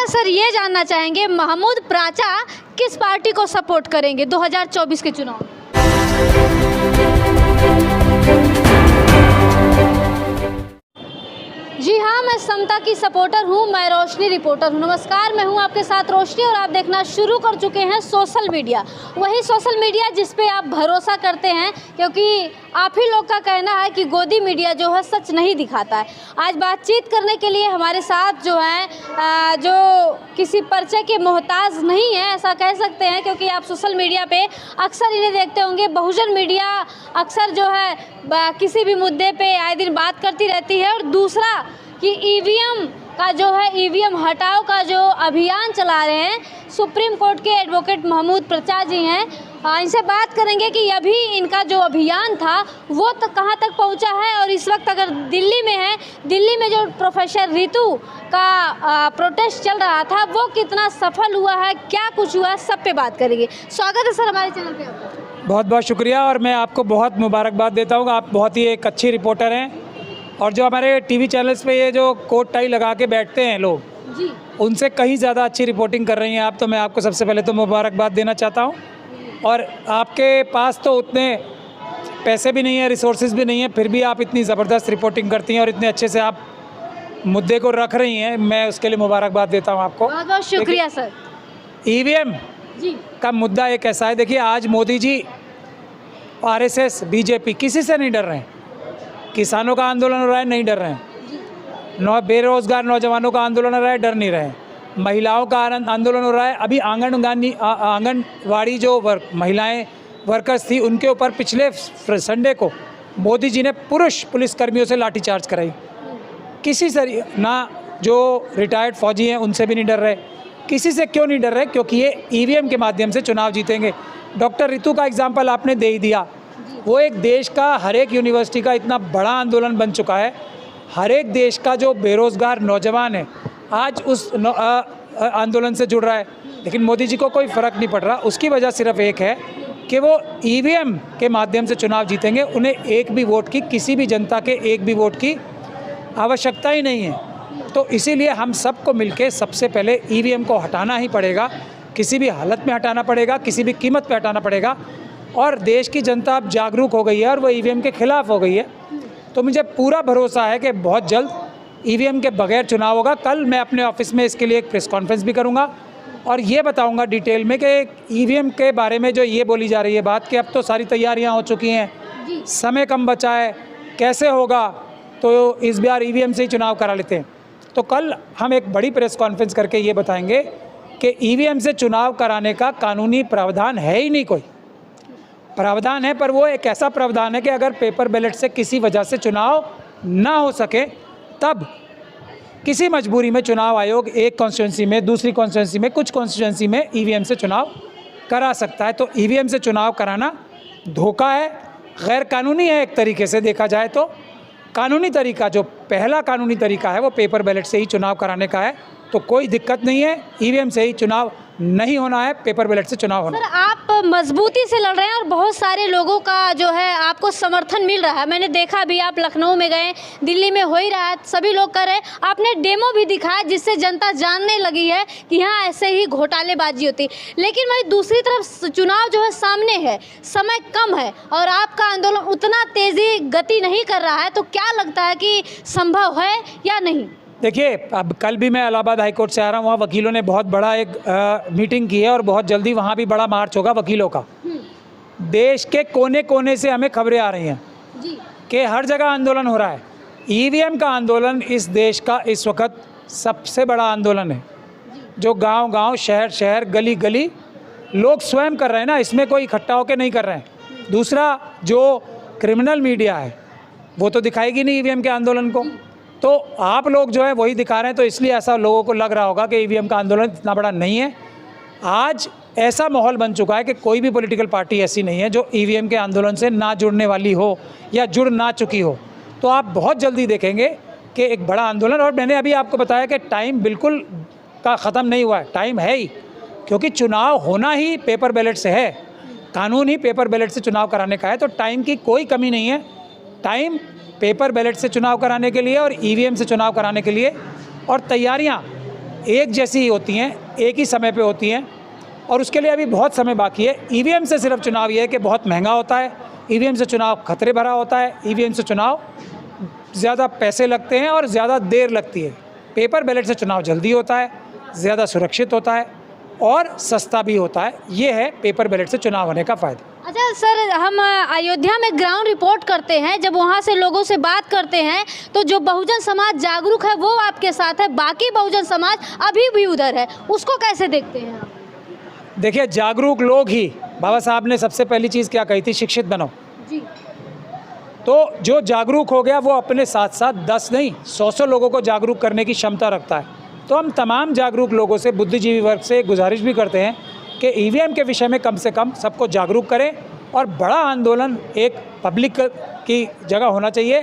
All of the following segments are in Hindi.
सर ये जानना चाहेंगे महमूद प्राचा किस पार्टी को सपोर्ट करेंगे 2024 के चुनाव में? जी हाँ, मैं समता की सपोर्टर हूँ, मैं रोशनी रिपोर्टर हूँ। नमस्कार, मैं हूँ आपके साथ रोशनी और आप देखना शुरू कर चुके हैं सोशल मीडिया, वही सोशल मीडिया जिस पे आप भरोसा करते हैं, क्योंकि आप ही लोग का कहना है कि गोदी मीडिया जो है सच नहीं दिखाता है। आज बातचीत करने के लिए हमारे साथ जो हैं जो किसी परिचय के मोहताज नहीं है ऐसा कह सकते हैं, क्योंकि आप सोशल मीडिया पे अक्सर इन्हें देखते होंगे। बहुजन मीडिया अक्सर जो है किसी भी मुद्दे पे आए दिन बात करती रहती है। और दूसरा कि ईवीएम का जो है ईवीएम हटाओ का जो अभियान चला रहे हैं सुप्रीम कोर्ट के एडवोकेट महमूद प्रचा जी हैं। इनसे बात करेंगे कि अभी इनका जो अभियान था वो तक कहाँ तक पहुँचा है, और इस वक्त अगर दिल्ली में है, दिल्ली में जो प्रोफेसर रितु का प्रोटेस्ट चल रहा था वो कितना सफल हुआ है, क्या कुछ हुआ, सब पे बात करेंगे। स्वागत है सर हमारे चैनल पे आपका। बहुत बहुत शुक्रिया और मैं आपको बहुत मुबारकबाद देता हूँ। आप बहुत ही एक अच्छी रिपोर्टर हैं, और जो हमारे टीवी चैनल्स पे ये जो कोट टाई लगा के बैठते हैं लोग जी, उनसे कहीं ज़्यादा अच्छी रिपोर्टिंग कर रही हैं आप, तो मैं आपको सबसे पहले तो मुबारकबाद देना चाहता हूँ। और आपके पास तो उतने पैसे भी नहीं है, रिसोर्सेज भी नहीं है, फिर भी आप इतनी ज़बरदस्त रिपोर्टिंग करती हैं और इतने अच्छे से आप मुद्दे को रख रही हैं, मैं उसके लिए मुबारकबाद देता हूँ आपको। बहुत बहुत शुक्रिया सर। ईवीएम जी का मुद्दा एक ऐसा है, देखिए आज मोदी जी, आरएसएस, बीजेपी किसी से नहीं डर रहे हैं। किसानों का आंदोलन हो रहा है, नहीं डर रहे हैं। बेरोजगार नौजवानों का आंदोलन हो रहा है, डर नहीं रहे हैं। महिलाओं का आंदोलन हो रहा है। अभी आंगनवाड़ी जो महिलाएं वर्कर्स थी उनके ऊपर पिछले संडे को मोदी जी ने पुरुष पुलिसकर्मियों से लाठीचार्ज कराई। किसी से ना जो रिटायर्ड फौजी हैं उनसे भी नहीं डर रहे। किसी से क्यों नहीं डर रहे? क्योंकि ये ईवीएम के माध्यम से चुनाव जीतेंगे। डॉक्टर रितु का एग्जाम्पल आपने दे ही दिया। वो एक देश का हर एक यूनिवर्सिटी का इतना बड़ा आंदोलन बन चुका है। हर एक देश का जो बेरोज़गार नौजवान है आज उस आंदोलन से जुड़ रहा है, लेकिन मोदी जी को कोई फ़र्क नहीं पड़ रहा। उसकी वजह सिर्फ एक है कि वो ईवीएम के माध्यम से चुनाव जीतेंगे। उन्हें एक भी वोट की, किसी भी जनता के एक भी वोट की आवश्यकता ही नहीं है। तो इसीलिए हम सबको मिलके सबसे पहले ईवीएम को हटाना ही पड़ेगा, किसी भी हालत में हटाना पड़ेगा, किसी भी कीमत पे हटाना पड़ेगा। और देश की जनता अब जागरूक हो गई है और वो ईवीएम के खिलाफ हो गई है। तो मुझे पूरा भरोसा है कि बहुत जल्द ईवीएम के बगैर चुनाव होगा। कल मैं अपने ऑफिस में इसके लिए एक प्रेस कॉन्फ्रेंस भी करूंगा और ये बताऊंगा डिटेल में कि ईवीएम के बारे में जो ये बोली जा रही है बात कि अब तो सारी तैयारियां हो चुकी हैं, समय कम बचा है, कैसे होगा, तो इस बार ईवीएम से ही चुनाव करा लेते हैं। तो कल हम एक बड़ी प्रेस कॉन्फ्रेंस करके ये बताएंगे कि ईवीएम से चुनाव कराने का कानूनी प्रावधान है ही नहीं। कोई प्रावधान है, पर वो एक ऐसा प्रावधान है कि अगर पेपर बैलेट से किसी वजह से चुनाव ना हो सके तब किसी मजबूरी में चुनाव आयोग एक कॉन्स्टिट्यूंसी में, दूसरी कॉन्स्टिट्यूंसी में, कुछ कॉन्स्टिट्यूंसी में ईवीएम से चुनाव करा सकता है। तो ईवीएम से चुनाव कराना धोखा है, गैर कानूनी है। एक तरीके से देखा जाए तो कानूनी तरीका, जो पहला कानूनी तरीका है वो पेपर बैलेट से ही चुनाव कराने का है। तो कोई दिक्कत नहीं है, ईवीएम से ही चुनाव नहीं होना है, पेपर बैलेट से चुनाव होना। सर आप मजबूती से लड़ रहे हैं और बहुत सारे लोगों का जो है आपको समर्थन मिल रहा है। मैंने देखा भी, आप लखनऊ में गए, दिल्ली में हो ही रहा है, सभी लोग कर रहे हैं। आपने डेमो भी दिखाया जिससे जनता जानने लगी है कि हाँ ऐसे ही घोटालेबाजी होती। लेकिन वही दूसरी तरफ चुनाव जो है सामने है, समय कम है और आपका आंदोलन उतना तेज़ी गति नहीं कर रहा है, तो क्या लगता है कि संभव है या नहीं? देखिए, अब कल भी मैं इलाहाबाद हाई कोर्ट से आ रहा हूँ, वहाँ वकीलों ने बहुत बड़ा एक मीटिंग की है और बहुत जल्दी वहाँ भी बड़ा मार्च होगा वकीलों का। देश के कोने कोने से हमें खबरें आ रही हैं कि हर जगह आंदोलन हो रहा है। ईवीएम का आंदोलन इस देश का इस वक्त सबसे बड़ा आंदोलन है, जो गांव-गांव, शहर-शहर, गली-गली लोग स्वयं कर रहे हैं ना, इसमें कोई इकट्ठा होकर नहीं कर रहे हैं। दूसरा, जो क्रिमिनल मीडिया है वो तो दिखाएगी नहीं ईवीएम के आंदोलन को, तो आप लोग जो है वही दिखा रहे हैं। तो इसलिए ऐसा लोगों को लग रहा होगा कि ईवीएम का आंदोलन इतना बड़ा नहीं है। आज ऐसा माहौल बन चुका है कि कोई भी पॉलिटिकल पार्टी ऐसी नहीं है जो ईवीएम के आंदोलन से ना जुड़ने वाली हो या जुड़ ना चुकी हो। तो आप बहुत जल्दी देखेंगे कि एक बड़ा आंदोलन, और मैंने अभी आपको बताया कि टाइम बिल्कुल का ख़त्म नहीं हुआ है, टाइम है ही, क्योंकि चुनाव होना ही पेपर बैलेट से है, कानून ही पेपर बैलेट से चुनाव कराने का है। तो टाइम की कोई कमी नहीं है। टाइम पेपर बैलेट से चुनाव कराने के लिए और ईवीएम से चुनाव कराने के लिए, और तैयारियां एक जैसी ही होती हैं, एक ही समय पे होती हैं और उसके लिए अभी बहुत समय बाकी है। ईवीएम से सिर्फ चुनाव ये है कि बहुत महंगा होता है, ईवीएम से चुनाव खतरे भरा होता है, ईवीएम से चुनाव ज़्यादा पैसे लगते हैं और ज़्यादा देर लगती है। पेपर बैलेट से चुनाव जल्दी होता है, ज़्यादा सुरक्षित होता है और सस्ता भी होता है। ये है पेपर बैलेट से चुनाव होने का फ़ायदा। अच्छा सर, हम अयोध्या में ग्राउंड रिपोर्ट करते हैं, जब वहाँ से लोगों से बात करते हैं तो जो बहुजन समाज जागरूक है वो आपके साथ है, बाकी बहुजन समाज अभी भी उधर है, उसको कैसे देखते हैं आप? देखिए, जागरूक लोग ही, बाबा साहब ने सबसे पहली चीज़ क्या कही थी? शिक्षित बनो। जी। तो जो जागरूक हो गया वो अपने साथ साथ 10 नहीं 100 लोगों को जागरूक करने की क्षमता रखता है। तो हम तमाम जागरूक लोगों से, बुद्धिजीवी वर्ग से गुजारिश भी करते हैं कि ईवीएम के विषय में कम से कम सबको जागरूक करें और बड़ा आंदोलन एक पब्लिक की जगह होना चाहिए।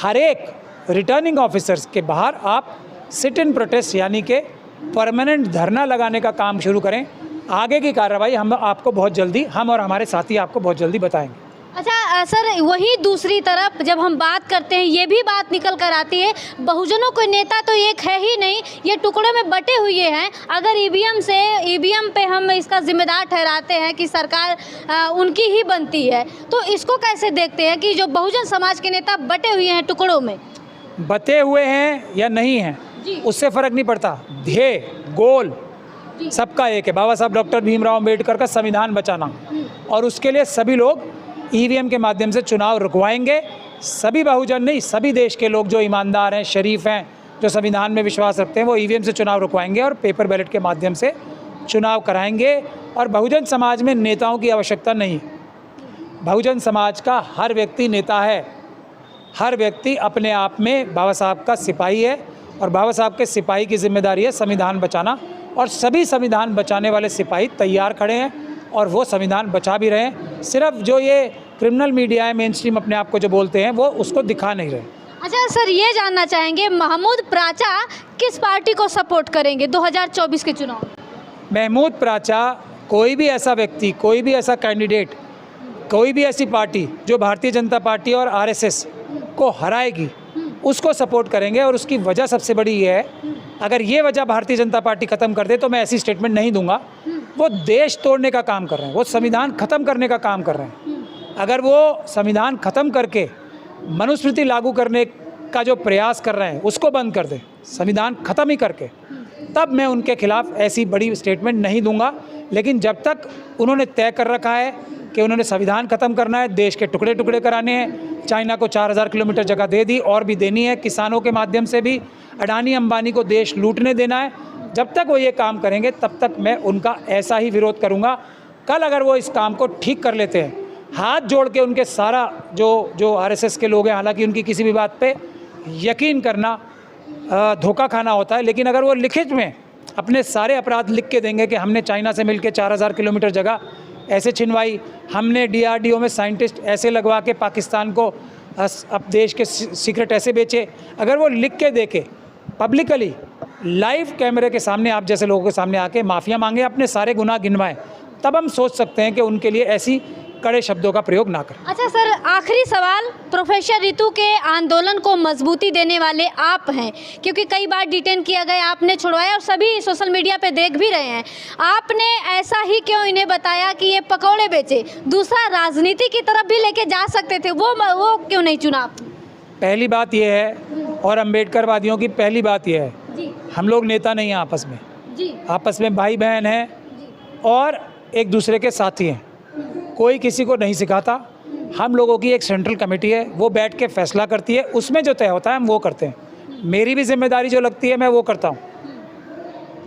हर एक रिटर्निंग ऑफिसर्स के बाहर आप सिट इन प्रोटेस्ट यानी कि परमानेंट धरना लगाने का काम शुरू करें। आगे की कार्रवाई हम आपको बहुत जल्दी, हम और हमारे साथी आपको बहुत जल्दी बताएंगे। अच्छा सर, वही दूसरी तरफ जब हम बात करते हैं ये भी बात निकल कर आती है, बहुजनों को नेता तो एक है ही नहीं, ये टुकड़ों में बटे हुए हैं। अगर ईवीएम पे हम इसका जिम्मेदार ठहराते हैं कि सरकार उनकी ही बनती है, तो इसको कैसे देखते हैं कि जो बहुजन समाज के नेता बटे हुए हैं टुकड़ों में? बटे हुए हैं या नहीं हैं उससे फ़र्क नहीं पड़ता। ध्येय, गोल सबका एक है, बाबा साहब डॉक्टर भीमराव अंबेडकर का संविधान बचाना, और उसके लिए सभी लोग ईवीएम के माध्यम से चुनाव रुकवाएंगे। सभी बहुजन नहीं, सभी देश के लोग जो ईमानदार हैं, शरीफ हैं, जो संविधान में विश्वास रखते हैं, वो ईवीएम से चुनाव रुकवाएंगे और पेपर बैलेट के माध्यम से चुनाव कराएंगे। और बहुजन समाज में नेताओं की आवश्यकता नहीं। बहुजन समाज का हर व्यक्ति नेता है, हर व्यक्ति अपने आप में बाबा साहब का सिपाही है और बाबा साहब के सिपाही की जिम्मेदारी है संविधान बचाना, और सभी संविधान बचाने वाले सिपाही तैयार खड़े हैं और वो संविधान बचा भी रहे हैं। सिर्फ जो ये क्रिमिनल मीडिया है, मेन स्ट्रीम अपने आप को जो बोलते हैं, वो उसको दिखा नहीं रहे। अच्छा सर, ये जानना चाहेंगे महमूद प्राचा किस पार्टी को सपोर्ट करेंगे 2024 के चुनाव? महमूद प्राचा, कोई भी ऐसा व्यक्ति, कोई भी ऐसा कैंडिडेट, कोई भी ऐसी पार्टी जो भारतीय जनता पार्टी और आरएसएस को हराएगी उसको सपोर्ट करेंगे। और उसकी वजह सबसे बड़ी ये है, अगर ये वजह भारतीय जनता पार्टी ख़त्म कर दे तो मैं ऐसी स्टेटमेंट नहीं दूंगा। वो देश तोड़ने का काम कर रहे हैं, वो संविधान ख़त्म करने का काम कर रहे हैं। अगर वो संविधान ख़त्म करके मनुस्मृति लागू करने का जो प्रयास कर रहे हैं उसको बंद कर दे, संविधान ख़त्म ही करके, तब मैं उनके खिलाफ़ ऐसी बड़ी स्टेटमेंट नहीं दूंगा। लेकिन जब तक उन्होंने तय कर रखा है कि उन्होंने संविधान ख़त्म करना है, देश के टुकड़े टुकड़े कराने हैं, चाइना को 4000 किलोमीटर जगह दे दी और भी देनी है, किसानों के माध्यम से भी अडानी अंबानी को देश लूटने देना है, जब तक वो ये काम करेंगे तब तक मैं उनका ऐसा ही विरोध करूंगा। कल अगर वो इस काम को ठीक कर लेते हैं, हाथ जोड़ के उनके सारा जो आरएसएस के लोग हैं, हालांकि उनकी किसी भी बात पे यकीन करना धोखा खाना होता है, लेकिन अगर वो लिखित में अपने सारे अपराध लिख के देंगे कि हमने चाइना से मिलकर 4000 किलोमीटर जगह ऐसे छिनवाई, हमने DRDO में साइंटिस्ट ऐसे लगवा के पाकिस्तान को अब देश के सीक्रेट ऐसे बेचे, अगर वो लिख के देके पब्लिकली लाइव कैमरे के सामने आप जैसे लोगों के सामने आके माफ़िया मांगे, अपने सारे गुनाह गिनवाएं, तब हम सोच सकते हैं कि उनके लिए ऐसी कड़े शब्दों का प्रयोग ना करें। अच्छा सर, आखिरी सवाल, प्रोफेसर रितु के आंदोलन को मजबूती देने वाले आप हैं, क्योंकि कई बार डिटेन किया गया, आपने छुड़वाया और सभी सोशल मीडिया पे देख भी रहे हैं। आपने ऐसा ही क्यों इन्हें बताया कि ये पकौड़े बेचे? दूसरा, राजनीति की तरफ भी लेके जा सकते थे, वो क्यों नहीं चुना? पहली बात यह है, और अम्बेडकरवादियों की पहली बात यह है, हम लोग नेता नहीं हैं आपस में, आपस में भाई बहन हैं और एक दूसरे के साथी हैं। कोई किसी को नहीं सिखाता। हम लोगों की एक सेंट्रल कमेटी है, वो बैठ के फैसला करती है, उसमें जो तय होता है हम वो करते हैं। मेरी भी जिम्मेदारी जो लगती है मैं वो करता हूँ।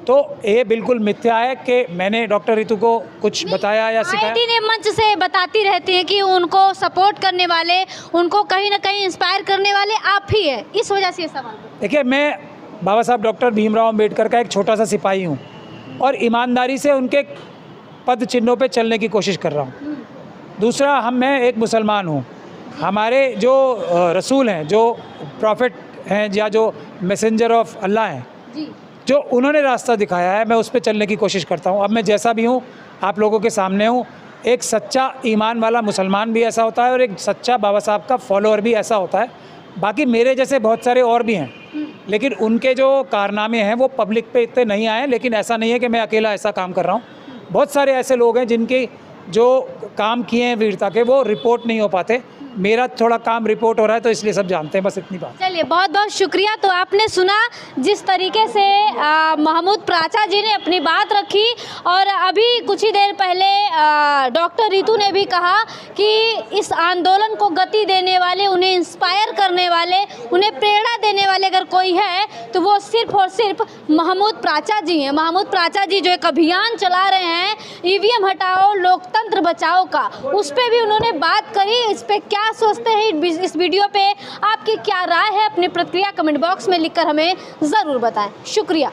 तो ये बिल्कुल मिथ्या है कि मैंने डॉक्टर रितु को कुछ बताया या सिखाया। ने मंच से बताती रहती है कि उनको सपोर्ट करने वाले, उनको कहीं ना कहीं इंस्पायर करने वाले आप ही हैं, इस वजह से ये सवाल। देखिए, मैं बाबा साहब डॉक्टर भीमराव अंबेडकर का एक छोटा सा सिपाही हूँ और ईमानदारी से उनके पद चिन्हों पे चलने की कोशिश कर रहा हूँ। दूसरा, मैं एक मुसलमान हूँ, हमारे जो रसूल हैं, जो प्रॉफिट हैं या जो मैसेंजर ऑफ अल्लाह हैं, जो उन्होंने रास्ता दिखाया है, मैं उस पर चलने की कोशिश करता हूँ। अब मैं जैसा भी हूँ आप लोगों के सामने हूँ। एक सच्चा ईमान वाला मुसलमान भी ऐसा होता है और एक सच्चा बाबा साहब का फॉलोअर भी ऐसा होता है। बाकी मेरे जैसे बहुत सारे और भी हैं लेकिन उनके जो कारनामे हैं वो पब्लिक पे इतने नहीं आए। लेकिन ऐसा नहीं है कि मैं अकेला ऐसा काम कर रहा हूँ, बहुत सारे ऐसे लोग हैं जिनके जो काम किए हैं वीरता के वो रिपोर्ट नहीं हो पाते। मेरा थोड़ा काम रिपोर्ट हो रहा है तो इसलिए सब जानते हैं, बस इतनी बात। चलिए, बहुत बहुत शुक्रिया। तो आपने सुना जिस तरीके से महमूद प्राचा जी ने अपनी बात रखी, और अभी कुछ ही देर पहले डॉक्टर रितु ने भी कहा कि इस आंदोलन को गति देने वाले, उन्हें इंस्पायर करने वाले, उन्हें प्रेरणा देने वाले अगर कोई है तो वो सिर्फ और सिर्फ महमूद प्राचा जी हैं। महमूद प्राचा जी जो एक अभियान चला रहे हैं ईवीएम हटाओ लोकतंत्र बचाओ का, उस पर भी उन्होंने बात करी। इस पर क्या सोचते हैं, इस वीडियो पे आपकी क्या राय है, अपनी प्रतिक्रिया कमेंट बॉक्स में लिखकर हमें ज़रूर बताएं। शुक्रिया।